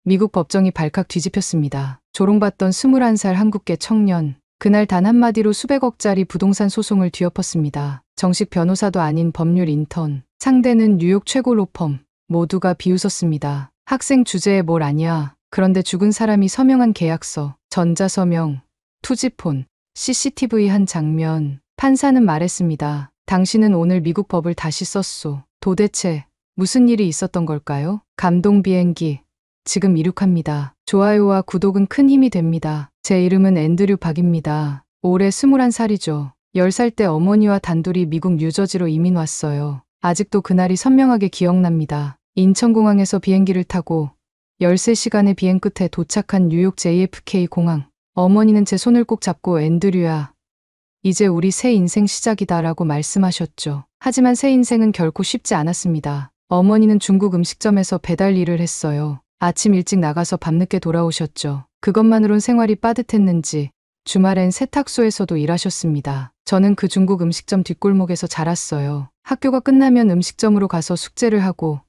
미국 법정이 발칵 뒤집혔습니다. 조롱받던 21살 한국계 청년. 그날 단 한마디로 수백억짜리 부동산 소송을 뒤엎었습니다. 정식 변호사도 아닌 법률 인턴. 상대는 뉴욕 최고 로펌. 모두가 비웃었습니다. 학생 주제에 뭘 아냐. 그런데 죽은 사람이 서명한 계약서, 전자서명, 투지폰, CCTV 한 장면. 판사는 말했습니다. 당신은 오늘 미국 법을 다시 썼소. 도대체 무슨 일이 있었던 걸까요? 감동 비행기. 지금 이륙합니다. 좋아요와 구독은 큰 힘이 됩니다. 제 이름은 앤드류 박입니다. 올해 21살이죠. 10살 때 어머니와 단둘이 미국 뉴저지로 이민 왔어요. 아직도 그날이 선명하게 기억납니다. 인천공항에서 비행기를 타고 13시간의 비행 끝에 도착한 뉴욕 JFK 공항. 어머니는 제 손을 꼭 잡고 앤드류야. 이제 우리 새 인생 시작이다 라고 말씀하셨죠. 하지만 새 인생은 결코 쉽지 않았습니다. 어머니는 중국 음식점에서 배달 일을 했어요. 아침 일찍 나가서 밤늦게 돌아오셨죠. 그것만으론 생활이 빠듯했는지 주말엔 세탁소에서도 일하셨습니다. 저는 그 중국 음식점 뒷골목에서 자랐어요. 학교가 끝나면 음식점으로 가서 숙제를 하고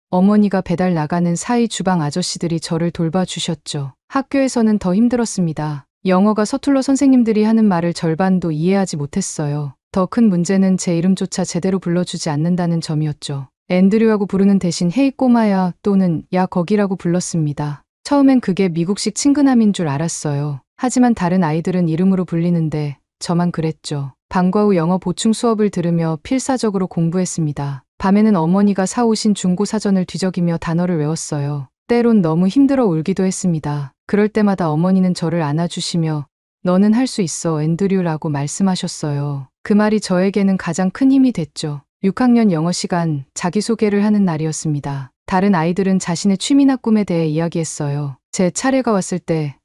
어머니가 배달 나가는 사이 주방 아저씨들이 저를 돌봐주셨죠. 학교에서는 더 힘들었습니다. 영어가 서툴러 선생님들이 하는 말을 절반도 이해하지 못했어요. 더 큰 문제는 제 이름조차 제대로 불러주지 않는다는 점이었죠. 앤드류하고 부르는 대신 헤이 꼬마야 또는 야 거기라고 불렀습니다. 처음엔 그게 미국식 친근함인 줄 알았어요. 하지만 다른 아이들은 이름으로 불리는데 저만 그랬죠. 방과 후 영어 보충 수업을 들으며 필사적으로 공부했습니다. 밤에는 어머니가 사오신 중고 사전을 뒤적이며 단어를 외웠어요. 때론 너무 힘들어 울기도 했습니다. 그럴 때마다 어머니는 저를 안아주시며 너는 할 수 있어 앤드류라고 말씀하셨어요. 그 말이 저에게는 가장 큰 힘이 됐죠. 6학년 영어 시간 자기소개를 하는 날이었습니다. 다른 아이들은 자신의 취미나 꿈에 대해 이야기했어요. 제 차례가 왔을 때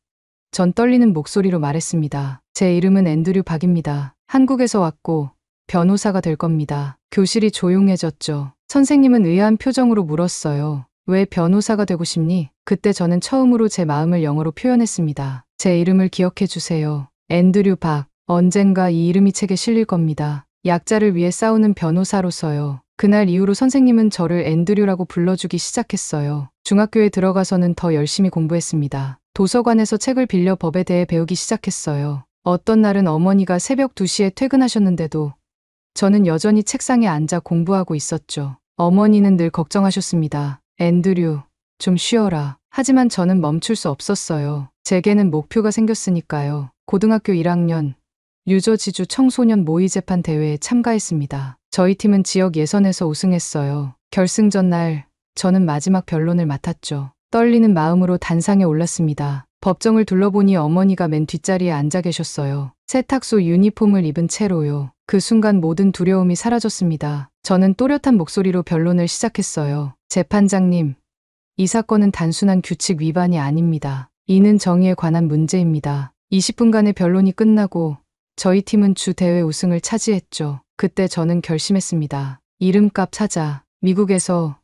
전 떨리는 목소리로 말했습니다. 제 이름은 앤드류 박입니다. 한국에서 왔고 변호사가 될 겁니다. 교실이 조용해졌죠. 선생님은 의아한 표정으로 물었어요. 왜 변호사가 되고 싶니? 그때 저는 처음으로 제 마음을 영어로 표현했습니다. 제 이름을 기억해 주세요. 앤드류 박. 언젠가 이 이름이 책에 실릴 겁니다. 약자를 위해 싸우는 변호사로서요. 그날 이후로 선생님은 저를 앤드류라고 불러주기 시작했어요. 중학교에 들어가서는 더 열심히 공부했습니다. 도서관에서 책을 빌려 법에 대해 배우기 시작했어요. 어떤 날은 어머니가 새벽 2시에 퇴근하셨는데도 저는 여전히 책상에 앉아 공부하고 있었죠. 어머니는 늘 걱정하셨습니다. 앤드류, 좀 쉬어라. 하지만 저는 멈출 수 없었어요. 제게는 목표가 생겼으니까요. 고등학교 1학년, 뉴저지주 청소년 모의 재판 대회에 참가했습니다. 저희 팀은 지역 예선에서 우승했어요. 결승전 날, 저는 마지막 변론을 맡았죠. 떨리는 마음으로 단상에 올랐습니다. 법정을 둘러보니 어머니가 맨 뒷자리에 앉아 계셨어요. 세탁소 유니폼을 입은 채로요. 그 순간 모든 두려움이 사라졌습니다. 저는 또렷한 목소리로 변론을 시작했어요. 재판장님, 이 사건은 단순한 규칙 위반이 아닙니다. 이는 정의에 관한 문제입니다. 20분간의 변론이 끝나고 저희 팀은 주 대회 우승을 차지했죠. 그때 저는 결심했습니다. 이름값 사자. 미국에서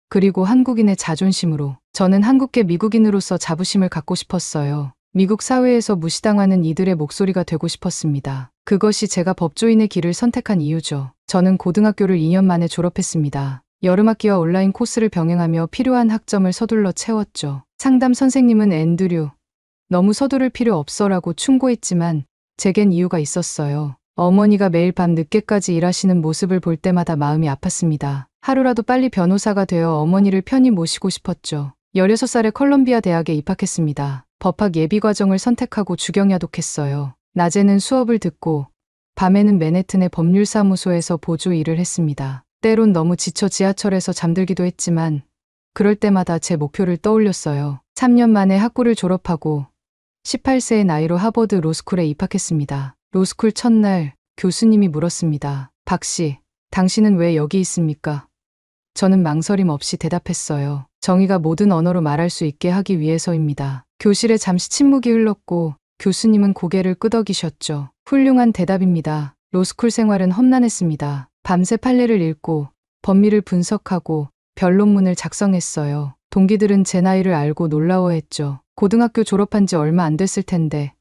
그리고 한국인의 자존심으로. 저는 한국계 미국인으로서 자부심을 갖고 싶었어요. 미국 사회에서 무시당하는 이들의 목소리가 되고 싶었습니다. 그것이 제가 법조인의 길을 선택한 이유죠. 저는 고등학교를 2년 만에 졸업했습니다. 여름학기와 온라인 코스를 병행하며 필요한 학점을 서둘러 채웠죠. 상담 선생님은 앤드류, 너무 서두를 필요 없어라고 충고했지만 제겐 이유가 있었어요. 어머니가 매일 밤 늦게까지 일하시는 모습을 볼 때마다 마음이 아팠습니다. 하루라도 빨리 변호사가 되어 어머니를 편히 모시고 싶었죠. 16살에 컬럼비아 대학에 입학했습니다. 법학 예비과정을 선택하고 주경야독했어요. 낮에는 수업을 듣고 밤에는 맨해튼의 법률사무소에서 보조 일을 했습니다. 때론 너무 지쳐 지하철에서 잠들기도 했지만 그럴 때마다 제 목표를 떠올렸어요. 3년 만에 학부를 졸업하고 18세의 나이로 하버드 로스쿨에 입학했습니다. 로스쿨 첫날 교수님이 물었습니다. 박 씨, 당신은 왜 여기 있습니까? 저는 망설임 없이 대답했어요. 정의가 모든 언어로 말할 수 있게 하기 위해서입니다. 교실에 잠시 침묵이 흘렀고 교수님은 고개를 끄덕이셨죠. 훌륭한 대답입니다. 로스쿨 생활은 험난했습니다. 밤새 판례를 읽고 법리를 분석하고 변론문을 작성했어요. 동기들은 제 나이를 알고 놀라워했죠. 고등학교 졸업한 지 얼마 안 됐을 텐데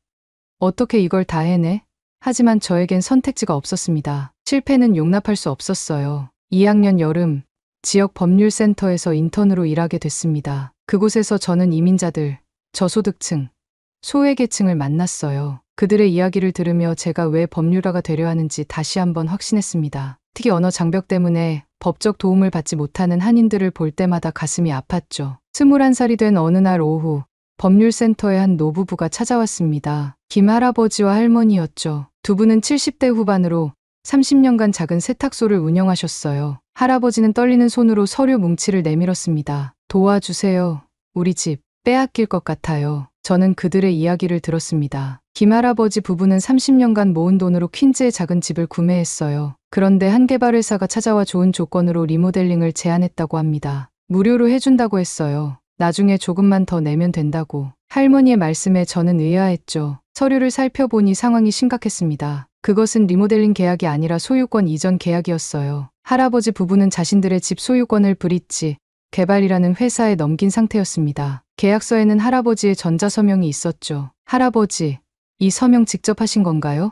어떻게 이걸 다 해내? 하지만 저에겐 선택지가 없었습니다. 실패는 용납할 수 없었어요. 2학년 여름, 지역 법률센터에서 인턴으로 일하게 됐습니다. 그곳에서 저는 이민자들, 저소득층, 소외계층을 만났어요. 그들의 이야기를 들으며 제가 왜 법률가가 되려 하는지 다시 한번 확신했습니다. 특히 언어 장벽 때문에 법적 도움을 받지 못하는 한인들을 볼 때마다 가슴이 아팠죠. 21살이 된 어느 날 오후 법률센터의 한 노부부가 찾아왔습니다. 김할아버지와 할머니였죠. 두 분은 70대 후반으로 30년간 작은 세탁소를 운영하셨어요. 할아버지는 떨리는 손으로 서류 뭉치를 내밀었습니다. 도와주세요. 우리 집 빼앗길 것 같아요. 저는 그들의 이야기를 들었습니다. 김할아버지 부부는 30년간 모은 돈으로 퀸즈의 작은 집을 구매했어요. 그런데 한 개발회사가 찾아와 좋은 조건으로 리모델링을 제안했다고 합니다. 무료로 해준다고 했어요. 나중에 조금만 더 내면 된다고. 할머니의 말씀에 저는 의아했죠. 서류를 살펴보니 상황이 심각했습니다. 그것은 리모델링 계약이 아니라 소유권 이전 계약이었어요. 할아버지 부부는 자신들의 집 소유권을 브릿지 개발이라는 회사에 넘긴 상태였습니다. 계약서에는 할아버지의 전자서명이 있었죠. 할아버지, 이 서명 직접 하신 건가요?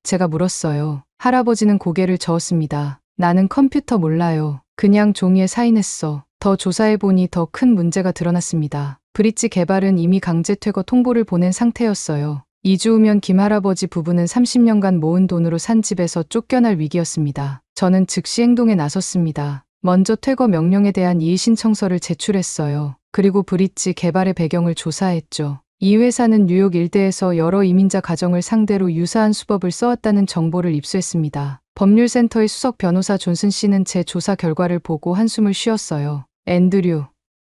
제가 물었어요. 할아버지는 고개를 저었습니다. 나는 컴퓨터 몰라요. 그냥 종이에 사인했어. 더 조사해보니 더 큰 문제가 드러났습니다. 브릿지 개발은 이미 강제 퇴거 통보를 보낸 상태였어요. 2주 후면 김할아버지 부부는 30년간 모은 돈으로 산 집에서 쫓겨날 위기였습니다. 저는 즉시 행동에 나섰습니다. 먼저 퇴거 명령에 대한 이의신청서를 제출했어요. 그리고 브릿지 개발의 배경을 조사했죠. 이 회사는 뉴욕 일대에서 여러 이민자 가정을 상대로 유사한 수법을 써왔다는 정보를 입수했습니다. 법률센터의 수석 변호사 존슨 씨는 제 조사 결과를 보고 한숨을 쉬었어요. 앤드류,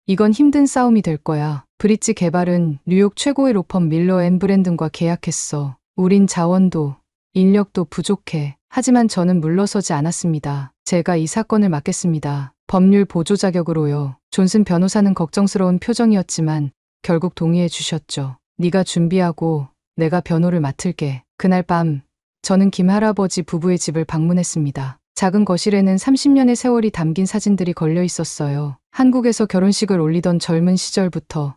이건 힘든 싸움이 될 거야. 브릿지 개발은 뉴욕 최고의 로펌 밀러 앤 브랜든과 계약했어. 우린 자원도, 인력도 부족해. 하지만 저는 물러서지 않았습니다. 제가 이 사건을 맡겠습니다. 법률 보조 자격으로요. 존슨 변호사는 걱정스러운 표정이었지만 결국 동의해 주셨죠. 네가 준비하고 내가 변호를 맡을게. 그날 밤 저는 김할아버지 부부의 집을 방문했습니다. 작은 거실에는 30년의 세월이 담긴 사진들이 걸려 있었어요. 한국에서 결혼식을 올리던 젊은 시절부터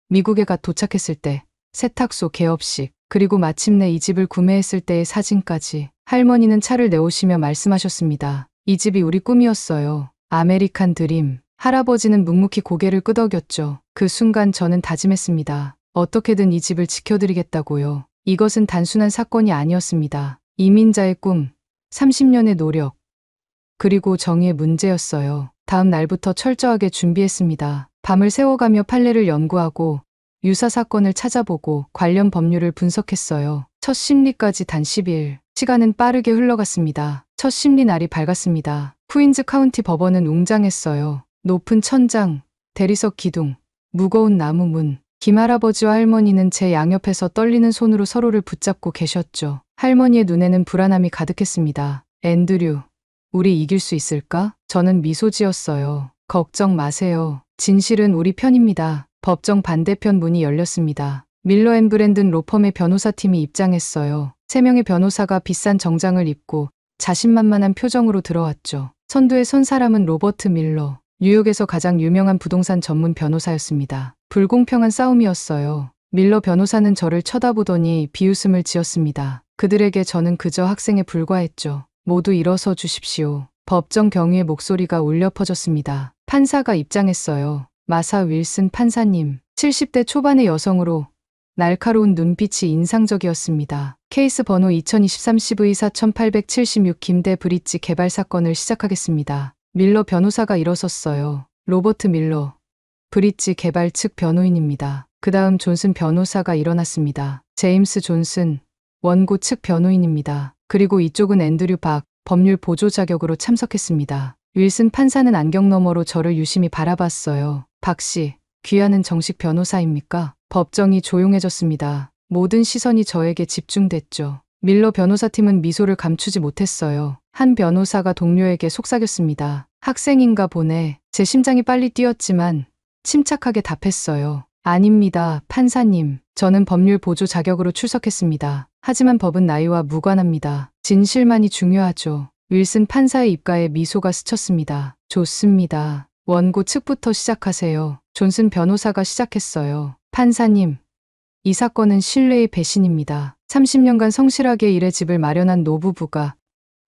미국에 가 도착했을 때, 세탁소 개업식, 그리고 마침내 이 집을 구매했을 때의 사진까지. 할머니는 차를 내오시며 말씀하셨습니다. 이 집이 우리 꿈이었어요. 아메리칸 드림. 할아버지는 묵묵히 고개를 끄덕였죠. 그 순간 저는 다짐했습니다. 어떻게든 이 집을 지켜드리겠다고요. 이것은 단순한 사건이 아니었습니다. 이민자의 꿈, 30년의 노력, 그리고 정의의 문제였어요. 다음 날부터 철저하게 준비했습니다. 밤을 새워가며 판례를 연구하고 유사 사건을 찾아보고 관련 법률을 분석했어요. 첫 심리까지 단 10일. 시간은 빠르게 흘러갔습니다. 첫 심리 날이 밝았습니다. 쿠인즈 카운티 법원은 웅장했어요. 높은 천장, 대리석 기둥, 무거운 나무 문. 김할아버지와 할머니는 제 양옆에서 떨리는 손으로 서로를 붙잡고 계셨죠. 할머니의 눈에는 불안함이 가득했습니다. 앤드류, 우리 이길 수 있을까? 저는 미소 지었어요. 걱정 마세요. 진실은 우리 편입니다. 법정 반대편 문이 열렸습니다. 밀러 앤 브랜든 로펌의 변호사팀이 입장했어요. 3명의 변호사가 비싼 정장을 입고 자신만만한 표정으로 들어왔죠. 선두에 선 사람은 로버트 밀러. 뉴욕에서 가장 유명한 부동산 전문 변호사였습니다. 불공평한 싸움이었어요. 밀러 변호사는 저를 쳐다보더니 비웃음을 지었습니다. 그들에게 저는 그저 학생에 불과했죠. 모두 일어서 주십시오. 법정 경위의 목소리가 울려 퍼졌습니다. 판사가 입장했어요. 마사 윌슨 판사님. 70대 초반의 여성으로 날카로운 눈빛이 인상적이었습니다. 케이스 번호 2023-CV4876 김대 브릿지 개발 사건을 시작하겠습니다. 밀러 변호사가 일어섰어요. 로버트 밀러, 브릿지 개발 측 변호인입니다. 그 다음 존슨 변호사가 일어났습니다. 제임스 존슨, 원고 측 변호인입니다. 그리고 이쪽은 앤드류 박, 법률 보조 자격으로 참석했습니다. 윌슨 판사는 안경 너머로 저를 유심히 바라봤어요. 박 씨, 귀하는 정식 변호사입니까? 법정이 조용해졌습니다. 모든 시선이 저에게 집중됐죠. 밀러 변호사팀은 미소를 감추지 못했어요. 한 변호사가 동료에게 속삭였습니다. 학생인가 보네. 제 심장이 빨리 뛰었지만 침착하게 답했어요. 아닙니다, 판사님. 저는 법률 보조 자격으로 출석했습니다. 하지만 법은 나이와 무관합니다. 진실만이 중요하죠. 윌슨 판사의 입가에 미소가 스쳤습니다. 좋습니다. 원고 측부터 시작하세요. 존슨 변호사가 시작했어요. 판사님, 이 사건은 신뢰의 배신입니다. 30년간 성실하게 일해 집을 마련한 노부부가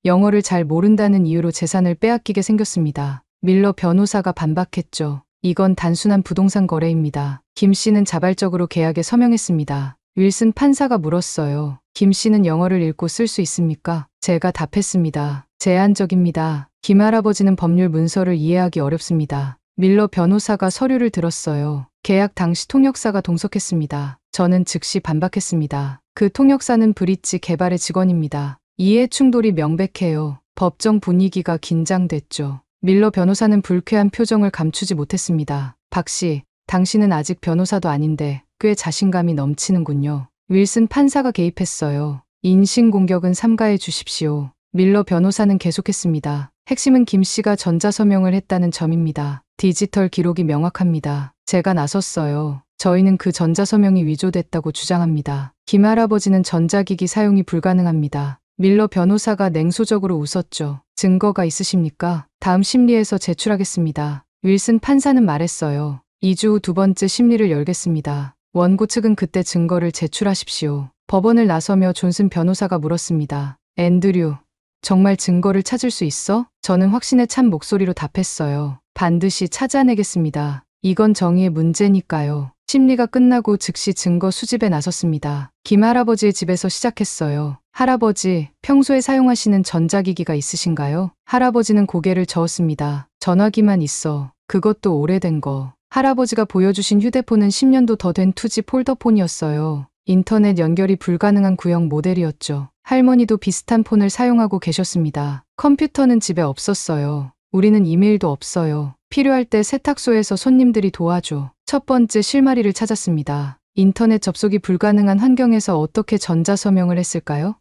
영어를 잘 모른다는 이유로 재산을 빼앗기게 생겼습니다. 밀러 변호사가 반박했죠. 이건 단순한 부동산 거래입니다. 김 씨는 자발적으로 계약에 서명했습니다. 윌슨 판사가 물었어요. 김 씨는 영어를 읽고 쓸 수 있습니까? 제가 답했습니다. 제한적입니다. 김 할아버지는 법률 문서를 이해하기 어렵습니다. 밀러 변호사가 서류를 들었어요. 계약 당시 통역사가 동석했습니다. 저는 즉시 반박했습니다. 그 통역사는 브릿지 개발의 직원입니다. 이해 충돌이 명백해요. 법정 분위기가 긴장됐죠. 밀러 변호사는 불쾌한 표정을 감추지 못했습니다. 박 씨, 당신은 아직 변호사도 아닌데 꽤 자신감이 넘치는군요. 윌슨 판사가 개입했어요. 인신공격은 삼가해 주십시오. 밀러 변호사는 계속했습니다. 핵심은 김 씨가 전자서명을 했다는 점입니다. 디지털 기록이 명확합니다. 제가 나섰어요. 저희는 그 전자서명이 위조됐다고 주장합니다. 김 할아버지는 전자기기 사용이 불가능합니다. 밀러 변호사가 냉소적으로 웃었죠. 증거가 있으십니까? 다음 심리에서 제출하겠습니다. 윌슨 판사는 말했어요. 2주 후 두 번째 심리를 열겠습니다. 원고 측은 그때 증거를 제출하십시오. 법원을 나서며 존슨 변호사가 물었습니다. 앤드류, 정말 증거를 찾을 수 있어? 저는 확신에 찬 목소리로 답했어요. 반드시 찾아내겠습니다. 이건 정의의 문제니까요. 심리가 끝나고 즉시 증거 수집에 나섰습니다. 김 할아버지의 집에서 시작했어요. 할아버지, 평소에 사용하시는 전자기기가 있으신가요? 할아버지는 고개를 저었습니다. 전화기만 있어. 그것도 오래된 거. 할아버지가 보여주신 휴대폰은 10년도 더 된 투지 폴더폰이었어요. 인터넷 연결이 불가능한 구형 모델이었죠. 할머니도 비슷한 폰을 사용하고 계셨습니다. 컴퓨터는 집에 없었어요. 우리는 이메일도 없어요. 필요할 때 세탁소에서 손님들이 도와줘. 첫 번째 실마리를 찾았습니다. 인터넷 접속이 불가능한 환경에서 어떻게 전자서명을 했을까요?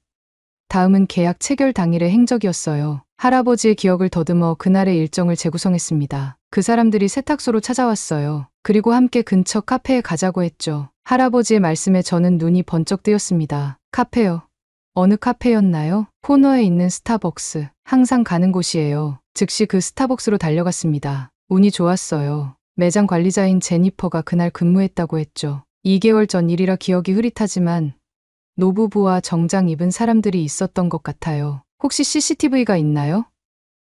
다음은 계약 체결 당일의 행적이었어요. 할아버지의 기억을 더듬어 그날의 일정을 재구성했습니다. 그 사람들이 세탁소로 찾아왔어요. 그리고 함께 근처 카페에 가자고 했죠. 할아버지의 말씀에 저는 눈이 번쩍 뜨였습니다. 카페요. 어느 카페였나요? 코너에 있는 스타벅스. 항상 가는 곳이에요. 즉시 그 스타벅스로 달려갔습니다. 운이 좋았어요. 매장 관리자인 제니퍼가 그날 근무했다고 했죠. 2개월 전 일이라 기억이 흐릿하지만 노부부와 정장 입은 사람들이 있었던 것 같아요. 혹시 CCTV가 있나요?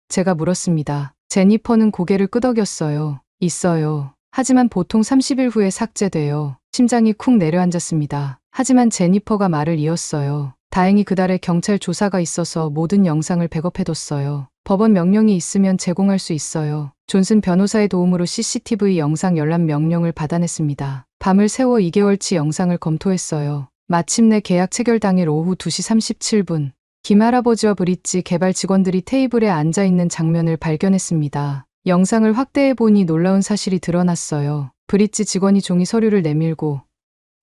제가 물었습니다. 제니퍼는 고개를 끄덕였어요. 있어요. 하지만 보통 30일 후에 삭제돼요. 심장이 쿵 내려앉았습니다. 하지만 제니퍼가 말을 이었어요. 다행히 그달에 경찰 조사가 있어서 모든 영상을 백업해뒀어요. 법원 명령이 있으면 제공할 수 있어요. 존슨 변호사의 도움으로 CCTV 영상 열람 명령을 받아냈습니다. 밤을 새워 2개월치 영상을 검토했어요. 마침내 계약 체결 당일 오후 2시 37분. 김 할아버지와 브릿지 개발 직원들이 테이블에 앉아있는 장면을 발견했습니다. 영상을 확대해보니 놀라운 사실이 드러났어요. 브릿지 직원이 종이 서류를 내밀고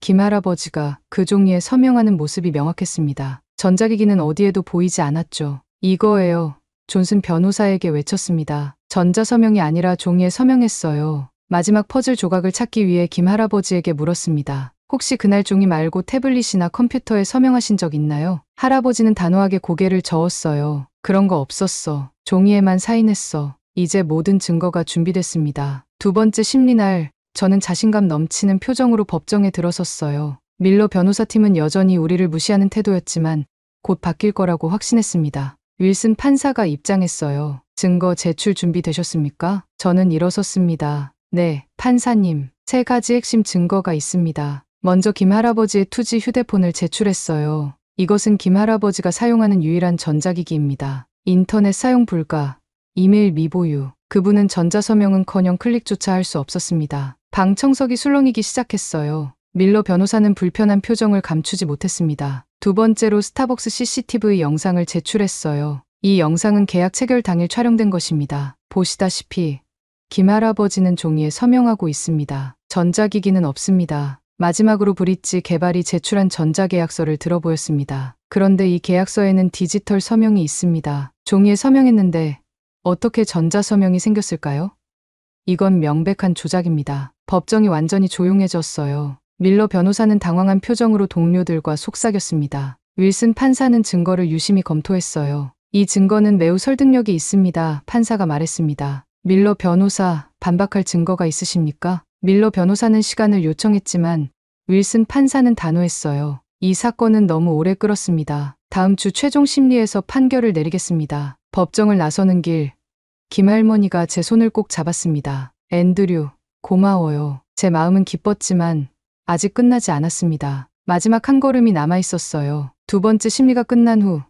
김 할아버지가 그 종이에 서명하는 모습이 명확했습니다. 전자기기는 어디에도 보이지 않았죠. 이거예요. 존슨 변호사에게 외쳤습니다. 전자서명이 아니라 종이에 서명했어요. 마지막 퍼즐 조각을 찾기 위해 김 할아버지에게 물었습니다. 혹시 그날 종이 말고 태블릿이나 컴퓨터에 서명하신 적 있나요? 할아버지는 단호하게 고개를 저었어요. 그런 거 없었어. 종이에만 사인했어. 이제 모든 증거가 준비됐습니다. 두 번째 심리날, 저는 자신감 넘치는 표정으로 법정에 들어섰어요. 밀러 변호사팀은 여전히 우리를 무시하는 태도였지만 곧 바뀔 거라고 확신했습니다. 윌슨 판사가 입장했어요. 증거 제출 준비되셨습니까? 저는 일어섰습니다. 네, 판사님. 3가지 핵심 증거가 있습니다. 먼저 김 할아버지의 투지 휴대폰을 제출했어요. 이것은 김 할아버지가 사용하는 유일한 전자기기입니다. 인터넷 사용 불가, 이메일 미보유. 그분은 전자서명은커녕 클릭조차 할 수 없었습니다. 방 청소기 술렁이기 시작했어요. 밀러 변호사는 불편한 표정을 감추지 못했습니다. 두 번째로 스타벅스 CCTV 영상을 제출했어요. 이 영상은 계약 체결 당일 촬영된 것입니다. 보시다시피 김 할아버지는 종이에 서명하고 있습니다. 전자기기는 없습니다. 마지막으로 브릿지 개발이 제출한 전자계약서를 들어보였습니다. 그런데 이 계약서에는 디지털 서명이 있습니다. 종이에 서명했는데 어떻게 전자서명이 생겼을까요? 이건 명백한 조작입니다. 법정이 완전히 조용해졌어요. 밀러 변호사는 당황한 표정으로 동료들과 속삭였습니다. 윌슨 판사는 증거를 유심히 검토했어요. 이 증거는 매우 설득력이 있습니다. 판사가 말했습니다. 밀러 변호사, 반박할 증거가 있으십니까? 밀러 변호사는 시간을 요청했지만 윌슨 판사는 단호했어요. 이 사건은 너무 오래 끌었습니다. 다음 주 최종 심리에서 판결을 내리겠습니다. 법정을 나서는 길, 김할머니가 제 손을 꼭 잡았습니다. 앤드류, 고마워요. 제 마음은 기뻤지만 아직 끝나지 않았습니다. 마지막 한 걸음이 남아 있었어요. 두 번째 심리가 끝난 후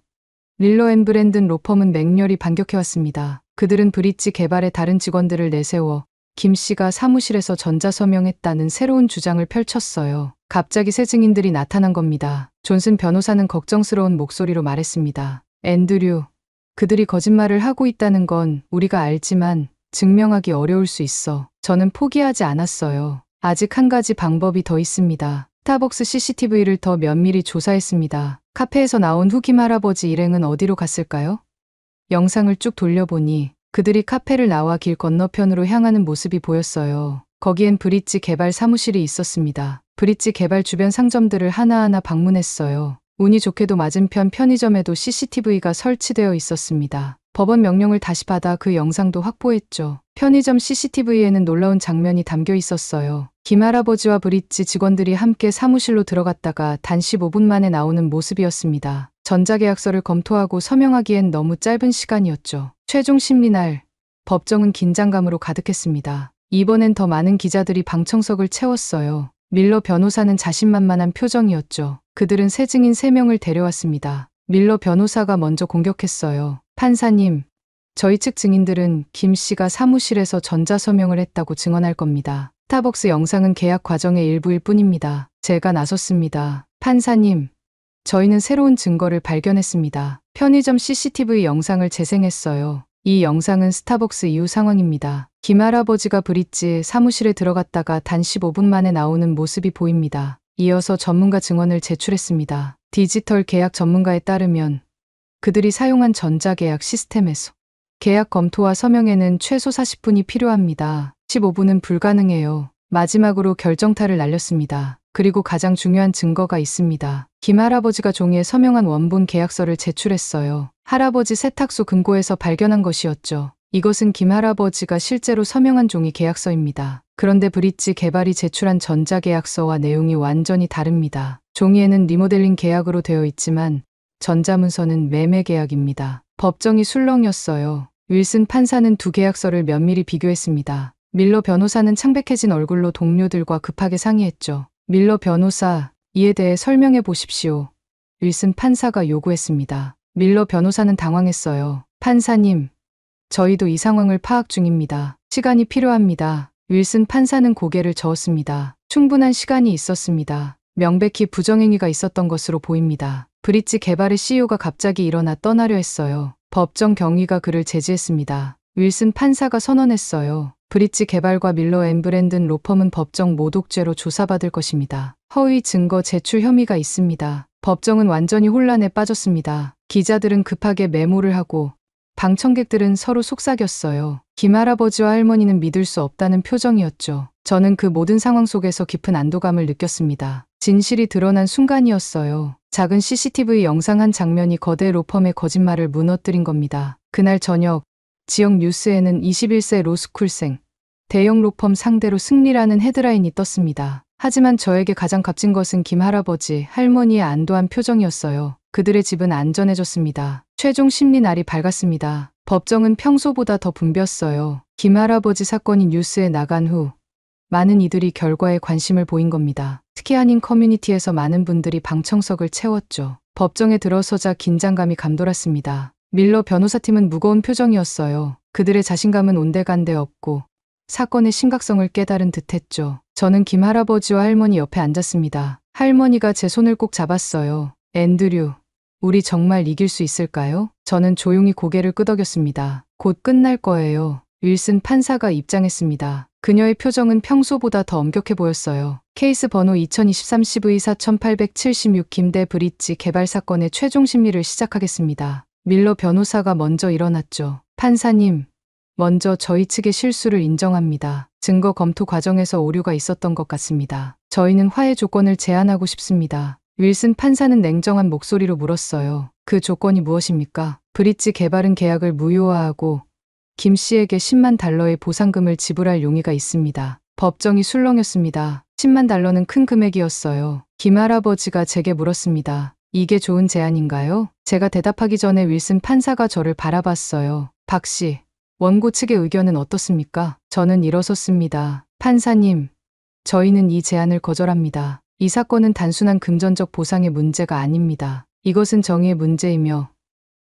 릴러 앤 브랜든 로펌은 맹렬히 반격해왔습니다. 그들은 브릿지 개발의 다른 직원들을 내세워 김 씨가 사무실에서 전자서명했다는 새로운 주장을 펼쳤어요. 갑자기 새 증인들이 나타난 겁니다. 존슨 변호사는 걱정스러운 목소리로 말했습니다. 앤드류, 그들이 거짓말을 하고 있다는 건 우리가 알지만 증명하기 어려울 수 있어. 저는 포기하지 않았어요. 아직 한 가지 방법이 더 있습니다. 스타벅스 CCTV를 더 면밀히 조사했습니다. 카페에서 나온 후 김 할아버지 일행은 어디로 갔을까요? 영상을 쭉 돌려보니 그들이 카페를 나와 길 건너편으로 향하는 모습이 보였어요. 거기엔 브릿지 개발 사무실이 있었습니다. 브릿지 개발 주변 상점들을 하나하나 방문했어요. 운이 좋게도 맞은편 편의점에도 CCTV가 설치되어 있었습니다. 법원 명령을 다시 받아 그 영상도 확보했죠. 편의점 CCTV에는 놀라운 장면이 담겨 있었어요. 김 할아버지와 브릿지 직원들이 함께 사무실로 들어갔다가 단 15분 만에 나오는 모습이었습니다. 전자계약서를 검토하고 서명하기엔 너무 짧은 시간이었죠. 최종 심리날, 법정은 긴장감으로 가득했습니다. 이번엔 더 많은 기자들이 방청석을 채웠어요. 밀러 변호사는 자신만만한 표정이었죠. 그들은 새 증인 3명을 데려왔습니다. 밀러 변호사가 먼저 공격했어요. 판사님, 저희 측 증인들은 김 씨가 사무실에서 전자서명을 했다고 증언할 겁니다. 스타벅스 영상은 계약 과정의 일부일 뿐입니다. 제가 나섰습니다. 판사님, 저희는 새로운 증거를 발견했습니다. 편의점 CCTV 영상을 재생했어요. 이 영상은 스타벅스 이후 상황입니다. 김 할아버지가 브릿지 사무실에 들어갔다가 단 15분 만에 나오는 모습이 보입니다. 이어서 전문가 증언을 제출했습니다. 디지털 계약 전문가에 따르면 그들이 사용한 전자계약 시스템에서 계약 검토와 서명에는 최소 40분이 필요합니다. 15분은 불가능해요. 마지막으로 결정타를 날렸습니다. 그리고 가장 중요한 증거가 있습니다. 김 할아버지가 종이에 서명한 원본 계약서를 제출했어요. 할아버지 세탁소 금고에서 발견한 것이었죠. 이것은 김 할아버지가 실제로 서명한 종이 계약서입니다. 그런데 브릿지 개발이 제출한 전자계약서와 내용이 완전히 다릅니다. 종이에는 리모델링 계약으로 되어 있지만 전자문서는 매매 계약입니다. 법정이 술렁였어요. 윌슨 판사는 두 계약서를 면밀히 비교했습니다. 밀러 변호사는 창백해진 얼굴로 동료들과 급하게 상의했죠. 밀러 변호사, 이에 대해 설명해 보십시오. 윌슨 판사가 요구했습니다. 밀러 변호사는 당황했어요. 판사님, 저희도 이 상황을 파악 중입니다. 시간이 필요합니다. 윌슨 판사는 고개를 저었습니다. 충분한 시간이 있었습니다. 명백히 부정행위가 있었던 것으로 보입니다. 브릿지 개발의 CEO가 갑자기 일어나 떠나려 했어요. 법정 경위가 그를 제지했습니다. 윌슨 판사가 선언했어요. 브릿지 개발과 밀러 앤 브랜든 로펌은 법정 모독죄로 조사받을 것입니다. 허위 증거 제출 혐의가 있습니다. 법정은 완전히 혼란에 빠졌습니다. 기자들은 급하게 메모를 하고 방청객들은 서로 속삭였어요. 김 할아버지와 할머니는 믿을 수 없다는 표정이었죠. 저는 그 모든 상황 속에서 깊은 안도감을 느꼈습니다. 진실이 드러난 순간이었어요. 작은 CCTV 영상 한 장면이 거대 로펌의 거짓말을 무너뜨린 겁니다. 그날 저녁 지역 뉴스에는 21세 로스쿨생, 대형 로펌 상대로 승리라는 헤드라인이 떴습니다. 하지만 저에게 가장 값진 것은 김 할아버지, 할머니의 안도한 표정이었어요. 그들의 집은 안전해졌습니다. 최종 심리 날이 밝았습니다. 법정은 평소보다 더 붐볐어요. 김 할아버지 사건이 뉴스에 나간 후 많은 이들이 결과에 관심을 보인 겁니다. 특히 한인 커뮤니티에서 많은 분들이 방청석을 채웠죠. 법정에 들어서자 긴장감이 감돌았습니다. 밀러 변호사팀은 무거운 표정이었어요. 그들의 자신감은 온데간데 없고 사건의 심각성을 깨달은 듯했죠. 저는 김 할아버지와 할머니 옆에 앉았습니다. 할머니가 제 손을 꼭 잡았어요. 앤드류, 우리 정말 이길 수 있을까요? 저는 조용히 고개를 끄덕였습니다. 곧 끝날 거예요. 윌슨 판사가 입장했습니다. 그녀의 표정은 평소보다 더 엄격해 보였어요. 케이스 번호 2023-CV-4876 김대 브릿지 개발 사건의 최종 심리를 시작하겠습니다. 밀러 변호사가 먼저 일어났죠. 판사님, 먼저 저희 측의 실수를 인정합니다. 증거 검토 과정에서 오류가 있었던 것 같습니다. 저희는 화해 조건을 제안하고 싶습니다. 윌슨 판사는 냉정한 목소리로 물었어요. 그 조건이 무엇입니까? 브릿지 개발은 계약을 무효화하고 김 씨에게 10만 달러의 보상금을 지불할 용의가 있습니다. 법정이 술렁였습니다. 10만 달러는 큰 금액이었어요. 김 할아버지가 제게 물었습니다. 이게 좋은 제안인가요? 제가 대답하기 전에 윌슨 판사가 저를 바라봤어요. 박 씨, 원고 측의 의견은 어떻습니까? 저는 일어섰습니다. 판사님, 저희는 이 제안을 거절합니다. 이 사건은 단순한 금전적 보상의 문제가 아닙니다. 이것은 정의의 문제이며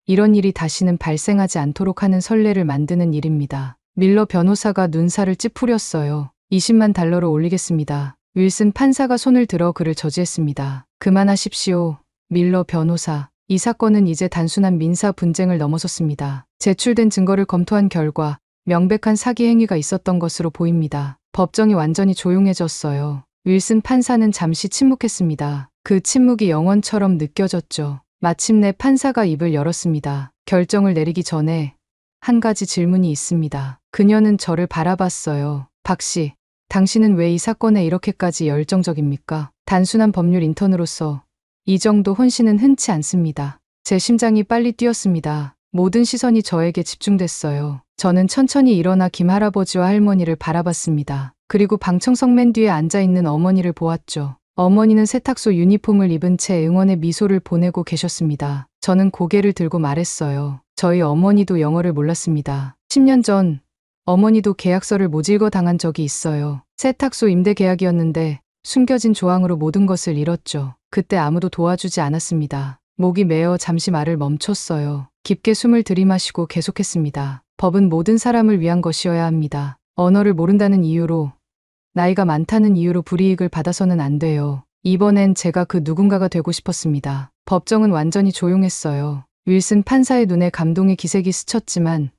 이런 일이 다시는 발생하지 않도록 하는 선례를 만드는 일입니다. 밀러 변호사가 눈살을 찌푸렸어요. 20만 달러로 올리겠습니다. 윌슨 판사가 손을 들어 그를 저지했습니다. 그만하십시오. 밀러 변호사. 이 사건은 이제 단순한 민사 분쟁을 넘어섰습니다. 제출된 증거를 검토한 결과 명백한 사기 행위가 있었던 것으로 보입니다. 법정이 완전히 조용해졌어요. 윌슨 판사는 잠시 침묵했습니다. 그 침묵이 영원처럼 느껴졌죠. 마침내 판사가 입을 열었습니다. 결정을 내리기 전에 한 가지 질문이 있습니다. 그녀는 저를 바라봤어요. 박 씨, 당신은 왜 이 사건에 이렇게까지 열정적입니까? 단순한 법률 인턴으로서 이 정도 혼신은 흔치 않습니다. 제 심장이 빨리 뛰었습니다. 모든 시선이 저에게 집중됐어요. 저는 천천히 일어나 김 할아버지와 할머니를 바라봤습니다. 그리고 방청석 맨 뒤에 앉아있는 어머니를 보았죠. 어머니는 세탁소 유니폼을 입은 채 응원의 미소를 보내고 계셨습니다. 저는 고개를 들고 말했어요. 저희 어머니도 영어를 몰랐습니다. 10년 전 어머니도 계약서를 못 읽어 당한 적이 있어요. 세탁소 임대 계약이었는데 숨겨진 조항으로 모든 것을 잃었죠. 그때 아무도 도와주지 않았습니다. 목이 메어 잠시 말을 멈췄어요. 깊게 숨을 들이마시고 계속했습니다. 법은 모든 사람을 위한 것이어야 합니다. 언어를 모른다는 이유로, 나이가 많다는 이유로 불이익을 받아서는 안 돼요. 이번엔 제가 그 누군가가 되고 싶었습니다. 법정은 완전히 조용했어요. 윌슨 판사의 눈에 감동의 기색이 스쳤지만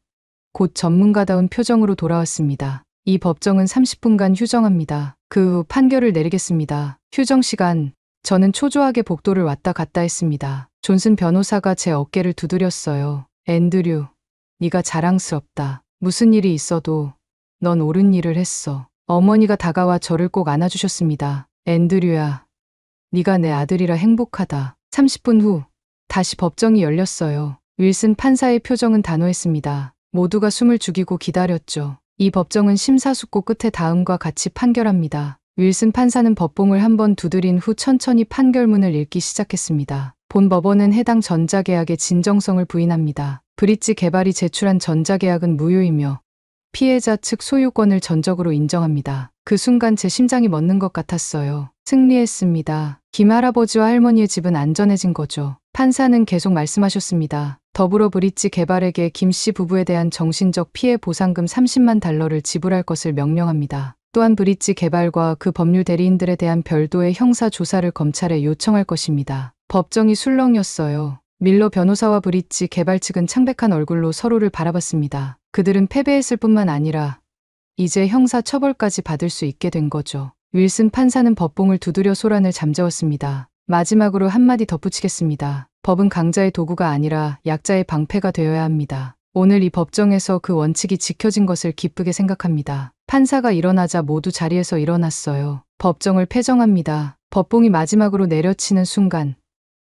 곧 전문가다운 표정으로 돌아왔습니다. 이 법정은 30분간 휴정합니다. 그 후 판결을 내리겠습니다. 휴정 시간, 저는 초조하게 복도를 왔다 갔다 했습니다. 존슨 변호사가 제 어깨를 두드렸어요. 앤드류, 네가 자랑스럽다. 무슨 일이 있어도 넌 옳은 일을 했어. 어머니가 다가와 저를 꼭 안아주셨습니다. 앤드류야, 네가 내 아들이라 행복하다. 30분 후 다시 법정이 열렸어요. 윌슨 판사의 표정은 단호했습니다. 모두가 숨을 죽이고 기다렸죠. 이 법정은 심사숙고 끝에 다음과 같이 판결합니다. 윌슨 판사는 법봉을 한번 두드린 후 천천히 판결문을 읽기 시작했습니다. 본 법원은 해당 전자계약의 진정성을 부인합니다. 브릿지 개발이 제출한 전자계약은 무효이며 피해자 측 소유권을 전적으로 인정합니다. 그 순간 제 심장이 멎는 것 같았어요. 승리했습니다. 김 할아버지와 할머니의 집은 안전해진 거죠. 판사는 계속 말씀하셨습니다. 더불어 브릿지 개발에게 김 씨 부부에 대한 정신적 피해 보상금 30만 달러를 지불할 것을 명령합니다. 또한 브릿지 개발과 그 법률 대리인들에 대한 별도의 형사 조사를 검찰에 요청할 것입니다. 법정이 술렁였어요. 밀러 변호사와 브릿지 개발 측은 창백한 얼굴로 서로를 바라봤습니다. 그들은 패배했을 뿐만 아니라 이제 형사 처벌까지 받을 수 있게 된 거죠. 윌슨 판사는 법봉을 두드려 소란을 잠재웠습니다. 마지막으로 한마디 덧붙이겠습니다. 법은 강자의 도구가 아니라 약자의 방패가 되어야 합니다. 오늘 이 법정에서 그 원칙이 지켜진 것을 기쁘게 생각합니다. 판사가 일어나자 모두 자리에서 일어났어요. 법정을 폐정합니다. 법봉이 마지막으로 내려치는 순간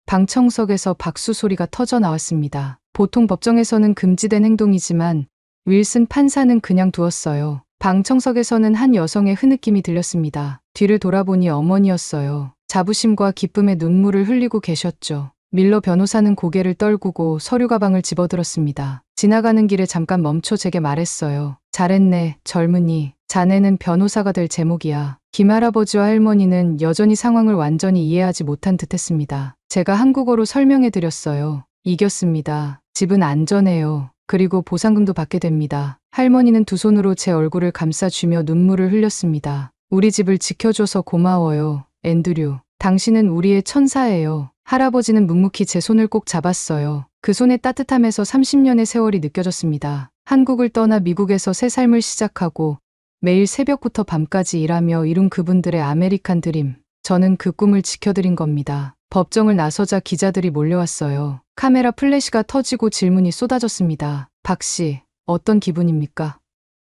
방청석에서 박수 소리가 터져 나왔습니다. 보통 법정에서는 금지된 행동이지만 윌슨 판사는 그냥 두었어요. 방청석에서는 한 여성의 흐느낌이 들렸습니다. 뒤를 돌아보니 어머니였어요. 자부심과 기쁨의 눈물을 흘리고 계셨죠. 밀러 변호사는 고개를 떨구고 서류 가방을 집어들었습니다. 지나가는 길에 잠깐 멈춰 제게 말했어요. 잘했네, 젊은이. 자네는 변호사가 될 제목이야. 김 할아버지와 할머니는 여전히 상황을 완전히 이해하지 못한 듯했습니다. 제가 한국어로 설명해 드렸어요. 이겼습니다. 집은 안전해요. 그리고 보상금도 받게 됩니다. 할머니는 두 손으로 제 얼굴을 감싸주며 눈물을 흘렸습니다. 우리 집을 지켜줘서 고마워요, 앤드류. 당신은 우리의 천사예요. 할아버지는 묵묵히 제 손을 꼭 잡았어요. 그 손의 따뜻함에서 30년의 세월이 느껴졌습니다. 한국을 떠나 미국에서 새 삶을 시작하고 매일 새벽부터 밤까지 일하며 이룬 그분들의 아메리칸 드림. 저는 그 꿈을 지켜드린 겁니다. 법정을 나서자 기자들이 몰려왔어요. 카메라 플래시가 터지고 질문이 쏟아졌습니다. 박 씨, 어떤 기분입니까?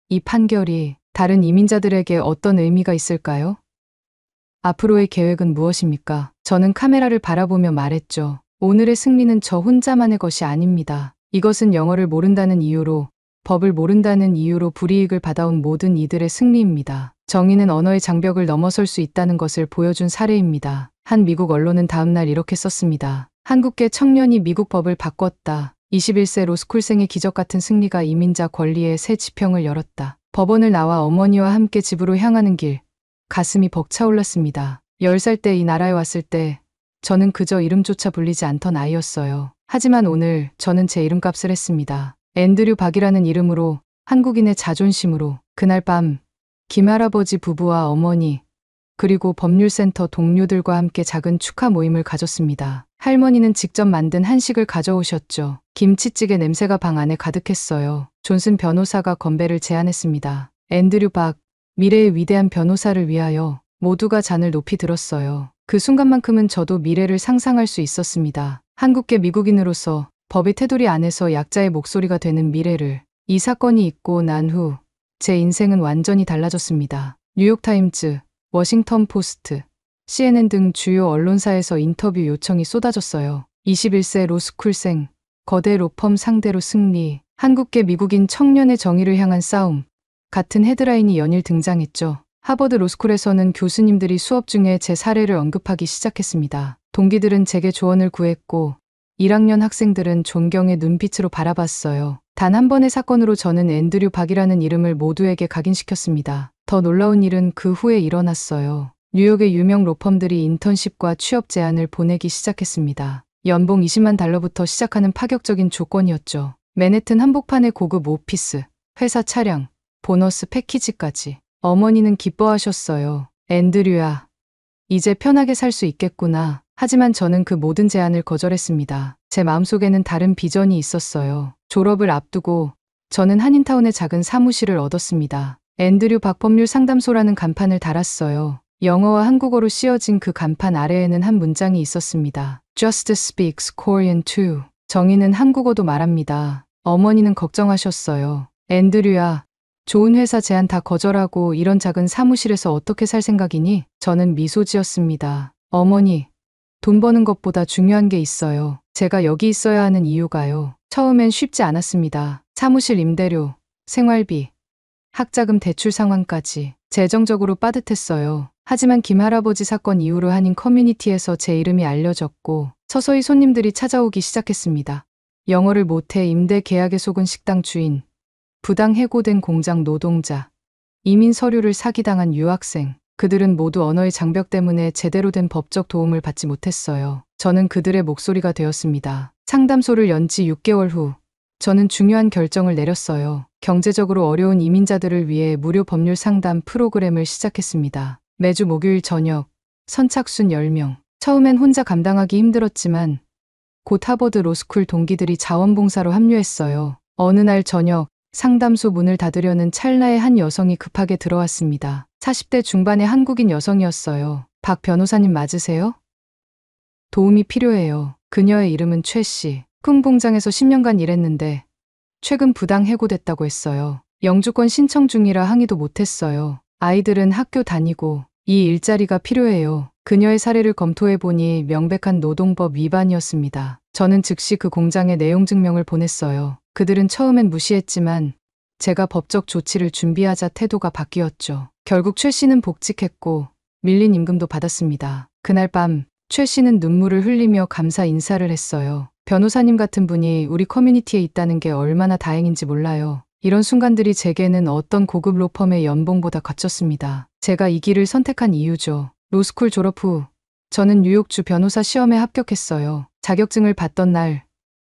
이 판결이 다른 이민자들에게 어떤 의미가 있을까요? 앞으로의 계획은 무엇입니까? 저는 카메라를 바라보며 말했죠. 오늘의 승리는 저 혼자만의 것이 아닙니다. 이것은 영어를 모른다는 이유로, 법을 모른다는 이유로 불이익을 받아온 모든 이들의 승리입니다. 정의는 언어의 장벽을 넘어설 수 있다는 것을 보여준 사례입니다. 한 미국 언론은 다음날 이렇게 썼습니다. 한국계 청년이 미국 법을 바꿨다. 21세 로스쿨생의 기적 같은 승리가 이민자 권리의 새 지평을 열었다. 법원을 나와 어머니와 함께 집으로 향하는 길, 가슴이 벅차올랐습니다. 10살 때 이 나라에 왔을 때 저는 그저 이름조차 불리지 않던 아이였어요. 하지만 오늘 저는 제 이름값을 했습니다. 앤드류 박이라는 이름으로, 한국인의 자존심으로. 그날 밤 김할아버지 부부와 어머니 그리고 법률센터 동료들과 함께 작은 축하 모임을 가졌습니다. 할머니는 직접 만든 한식을 가져오셨죠. 김치찌개 냄새가 방 안에 가득했어요. 존슨 변호사가 건배를 제안했습니다. 앤드류 박, 미래의 위대한 변호사를 위하여. 모두가 잔을 높이 들었어요. 그 순간만큼은 저도 미래를 상상할 수 있었습니다. 한국계 미국인으로서 법의 테두리 안에서 약자의 목소리가 되는 미래를. 이 사건이 있고 난 후 제 인생은 완전히 달라졌습니다. 뉴욕타임즈, 워싱턴 포스트, CNN 등 주요 언론사에서 인터뷰 요청이 쏟아졌어요. 21세 로스쿨생, 거대 로펌 상대로 승리, 한국계 미국인 청년의 정의를 향한 싸움 같은 헤드라인이 연일 등장했죠. 하버드 로스쿨에서는 교수님들이 수업 중에 제 사례를 언급하기 시작했습니다. 동기들은 제게 조언을 구했고 1학년 학생들은 존경의 눈빛으로 바라봤어요. 단 한 번의 사건으로 저는 앤드류 박이라는 이름을 모두에게 각인시켰습니다. 더 놀라운 일은 그 후에 일어났어요. 뉴욕의 유명 로펌들이 인턴십과 취업 제안을 보내기 시작했습니다. 연봉 20만 달러부터 시작하는 파격적인 조건이었죠. 맨해튼 한복판의 고급 오피스, 회사 차량, 보너스 패키지까지. 어머니는 기뻐하셨어요. 앤드류야, 이제 편하게 살 수 있겠구나. 하지만 저는 그 모든 제안을 거절했습니다. 제 마음속에는 다른 비전이 있었어요. 졸업을 앞두고 저는 한인타운의 작은 사무실을 얻었습니다. 앤드류 박 법률 상담소라는 간판을 달았어요. 영어와 한국어로 씌어진 그 간판 아래에는 한 문장이 있었습니다. Justice speaks Korean too. 정의는 한국어도 말합니다. 어머니는 걱정하셨어요. 앤드류야, 좋은 회사 제안 다 거절하고 이런 작은 사무실에서 어떻게 살 생각이니? 저는 미소 지었습니다. 어머니, 돈 버는 것보다 중요한 게 있어요. 제가 여기 있어야 하는 이유가요. 처음엔 쉽지 않았습니다. 사무실 임대료, 생활비, 학자금 대출 상환까지. 재정적으로 빠듯했어요. 하지만 김할아버지 사건 이후로 한인 커뮤니티에서 제 이름이 알려졌고 서서히 손님들이 찾아오기 시작했습니다. 영어를 못해 임대 계약에 속은 식당 주인, 부당 해고된 공장 노동자, 이민 서류를 사기당한 유학생. 그들은 모두 언어의 장벽 때문에 제대로 된 법적 도움을 받지 못했어요. 저는 그들의 목소리가 되었습니다. 상담소를 연 지 6개월 후 저는 중요한 결정을 내렸어요. 경제적으로 어려운 이민자들을 위해 무료 법률 상담 프로그램을 시작했습니다. 매주 목요일 저녁, 선착순 10명. 처음엔 혼자 감당하기 힘들었지만 곧 하버드 로스쿨 동기들이 자원봉사로 합류했어요. 어느 날 저녁, 상담소 문을 닫으려는 찰나에 한 여성이 급하게 들어왔습니다. 40대 중반의 한국인 여성이었어요. 박 변호사님 맞으세요? 도움이 필요해요. 그녀의 이름은 최 씨. 풍공장에서 10년간 일했는데 최근 부당 해고됐다고 했어요. 영주권 신청 중이라 항의도 못했어요. 아이들은 학교 다니고 이 일자리가 필요해요. 그녀의 사례를 검토해보니 명백한 노동법 위반이었습니다. 저는 즉시 그 공장에 내용 증명을 보냈어요. 그들은 처음엔 무시했지만 제가 법적 조치를 준비하자 태도가 바뀌었죠. 결국 최 씨는 복직했고 밀린 임금도 받았습니다. 그날 밤 최 씨는 눈물을 흘리며 감사 인사를 했어요. 변호사님 같은 분이 우리 커뮤니티에 있다는 게 얼마나 다행인지 몰라요. 이런 순간들이 제게는 어떤 고급 로펌의 연봉보다 거쳤습니다. 제가 이 길을 선택한 이유죠. 로스쿨 졸업 후 저는 뉴욕주 변호사 시험에 합격했어요. 자격증을 받던 날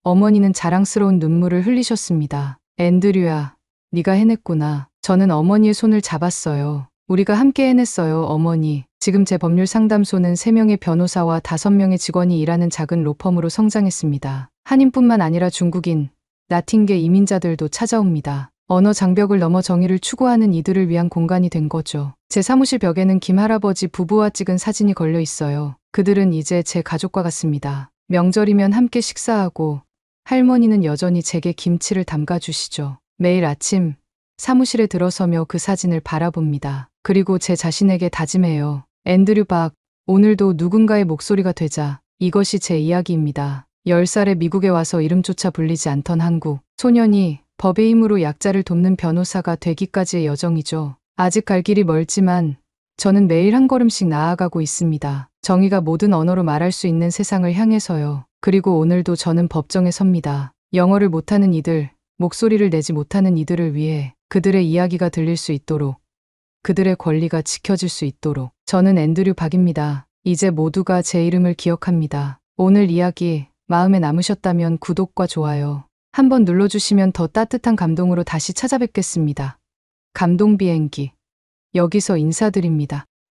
어머니는 자랑스러운 눈물을 흘리셨습니다. 앤드류야, 네가 해냈구나. 저는 어머니의 손을 잡았어요. 우리가 함께 해냈어요, 어머니. 지금 제 법률 상담소는 3명의 변호사와 5명의 직원이 일하는 작은 로펌으로 성장했습니다. 한인뿐만 아니라 중국인, 라틴계 이민자들도 찾아옵니다. 언어 장벽을 넘어 정의를 추구하는 이들을 위한 공간이 된 거죠. 제 사무실 벽에는 김할아버지 부부와 찍은 사진이 걸려 있어요. 그들은 이제 제 가족과 같습니다. 명절이면 함께 식사하고 할머니는 여전히 제게 김치를 담가주시죠. 매일 아침 사무실에 들어서며 그 사진을 바라봅니다. 그리고 제 자신에게 다짐해요. 앤드류 박, 오늘도 누군가의 목소리가 되자. 이것이 제 이야기입니다. 10살에 미국에 와서 이름조차 불리지 않던 한국 소년이 법의 힘으로 약자를 돕는 변호사가 되기까지의 여정이죠. 아직 갈 길이 멀지만 저는 매일 한 걸음씩 나아가고 있습니다. 정의가 모든 언어로 말할 수 있는 세상을 향해서요. 그리고 오늘도 저는 법정에 섭니다. 영어를 못하는 이들, 목소리를 내지 못하는 이들을 위해 그들의 이야기가 들릴 수 있도록, 그들의 권리가 지켜질 수 있도록. 저는 앤드류 박입니다. 이제 모두가 제 이름을 기억합니다. 오늘 이야기 마음에 남으셨다면 구독과 좋아요 한번 눌러주시면 더 따뜻한 감동으로 다시 찾아뵙겠습니다. 감동 비행기. 여기서 인사드립니다.